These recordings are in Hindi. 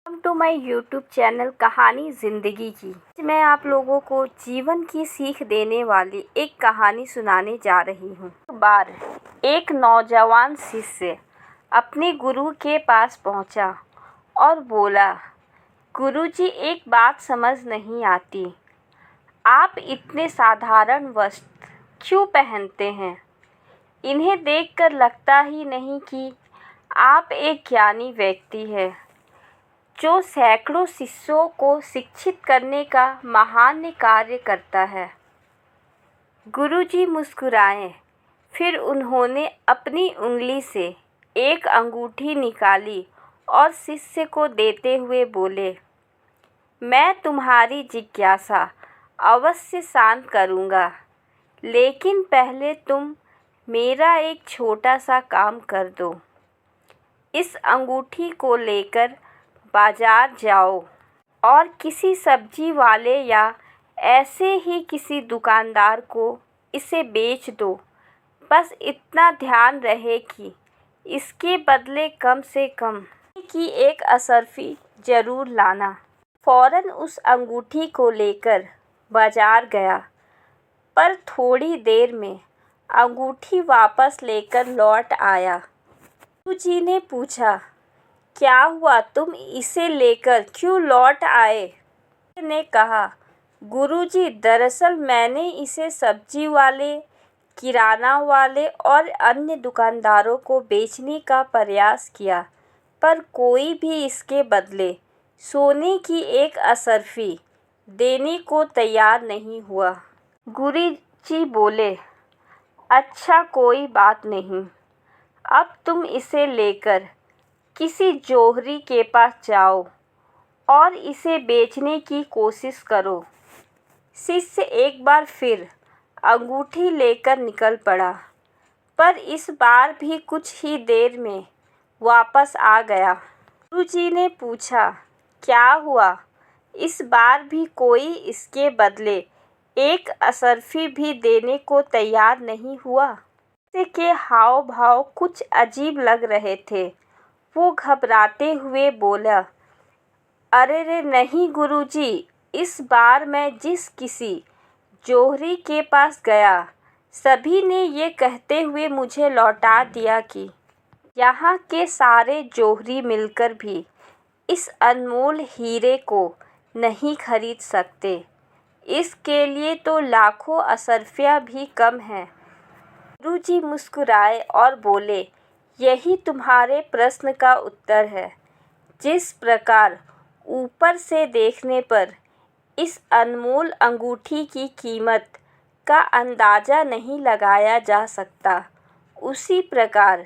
Welcome to my YouTube channel कहानी ज़िंदगी की। मैं आप लोगों को जीवन की सीख देने वाली एक कहानी सुनाने जा रही हूँ। एक बार एक नौजवान शिष्य अपने गुरु के पास पहुँचा और बोला, गुरुजी, एक बात समझ नहीं आती। आप इतने साधारण वस्त्र क्यों पहनते हैं? इन्हें देखकर लगता ही नहीं कि आप एक ज्ञानी व्यक्ति हैं जो सैकड़ों शिष्यों को शिक्षित करने का महान कार्य करता है। गुरुजी मुस्कुराए। फिर उन्होंने अपनी उंगली से एक अंगूठी निकाली और शिष्य को देते हुए बोले, मैं तुम्हारी जिज्ञासा अवश्य शांत करूँगा, लेकिन पहले तुम मेरा एक छोटा सा काम कर दो। इस अंगूठी को लेकर बाजार जाओ और किसी सब्जी वाले या ऐसे ही किसी दुकानदार को इसे बेच दो। बस इतना ध्यान रहे कि इसके बदले कम से कम की एक असरफी ज़रूर लाना। फौरन उस अंगूठी को लेकर बाजार गया, पर थोड़ी देर में अंगूठी वापस लेकर लौट आया। गुरुजी ने पूछा, क्या हुआ, तुम इसे लेकर क्यों लौट आए? ने कहा, गुरुजी, दरअसल मैंने इसे सब्जी वाले, किराना वाले और अन्य दुकानदारों को बेचने का प्रयास किया, पर कोई भी इसके बदले सोने की एक असरफी देने को तैयार नहीं हुआ। गुरुजी बोले, अच्छा, कोई बात नहीं। अब तुम इसे लेकर किसी जोहरी के पास जाओ और इसे बेचने की कोशिश करो। शिष्य एक बार फिर अंगूठी लेकर निकल पड़ा, पर इस बार भी कुछ ही देर में वापस आ गया। गुरुजी ने पूछा, क्या हुआ? इस बार भी कोई इसके बदले एक असरफी भी देने को तैयार नहीं हुआ। शिष्य के हाव भाव कुछ अजीब लग रहे थे। वो घबराते हुए बोला, अरे रे नहीं गुरुजी, इस बार मैं जिस किसी जोहरी के पास गया, सभी ने ये कहते हुए मुझे लौटा दिया कि यहाँ के सारे जोहरी मिलकर भी इस अनमोल हीरे को नहीं खरीद सकते। इसके लिए तो लाखों असरफियाँ भी कम हैं। गुरुजी मुस्कुराए और बोले, यही तुम्हारे प्रश्न का उत्तर है। जिस प्रकार ऊपर से देखने पर इस अनमोल अंगूठी की कीमत का अंदाज़ा नहीं लगाया जा सकता, उसी प्रकार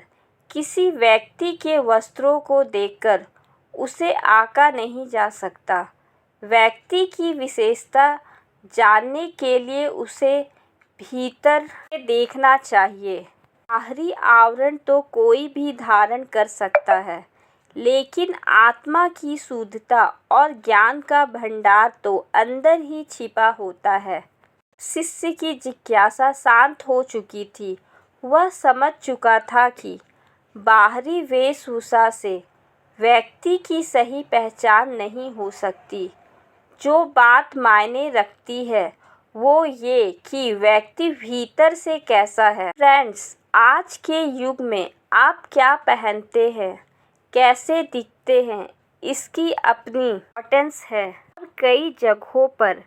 किसी व्यक्ति के वस्त्रों को देखकर उसे आंका नहीं जा सकता। व्यक्ति की विशेषता जानने के लिए उसे भीतर से देखना चाहिए। बाहरी आवरण तो कोई भी धारण कर सकता है, लेकिन आत्मा की शुद्धता और ज्ञान का भंडार तो अंदर ही छिपा होता है। शिष्य की जिज्ञासा शांत हो चुकी थी। वह समझ चुका था कि बाहरी वेशभूषा से व्यक्ति की सही पहचान नहीं हो सकती। जो बात मायने रखती है वो ये कि व्यक्ति भीतर से कैसा है। फ्रेंड्स, आज के युग में आप क्या पहनते हैं, कैसे दिखते हैं, इसकी अपनी इम्पोर्टेंस है। और कई जगहों पर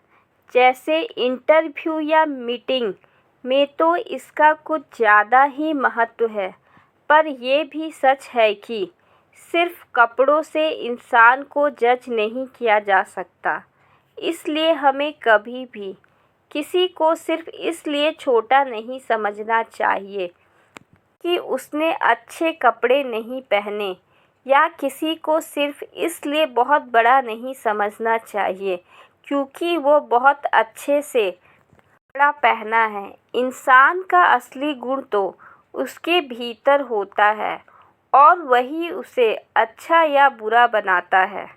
जैसे इंटरव्यू या मीटिंग में तो इसका कुछ ज़्यादा ही महत्व है। पर यह भी सच है कि सिर्फ कपड़ों से इंसान को जज नहीं किया जा सकता। इसलिए हमें कभी भी किसी को सिर्फ इसलिए छोटा नहीं समझना चाहिए कि उसने अच्छे कपड़े नहीं पहने, या किसी को सिर्फ इसलिए बहुत बड़ा नहीं समझना चाहिए क्योंकि वो बहुत अच्छे से कपड़ा पहना है। इंसान का असली गुण तो उसके भीतर होता है और वही उसे अच्छा या बुरा बनाता है।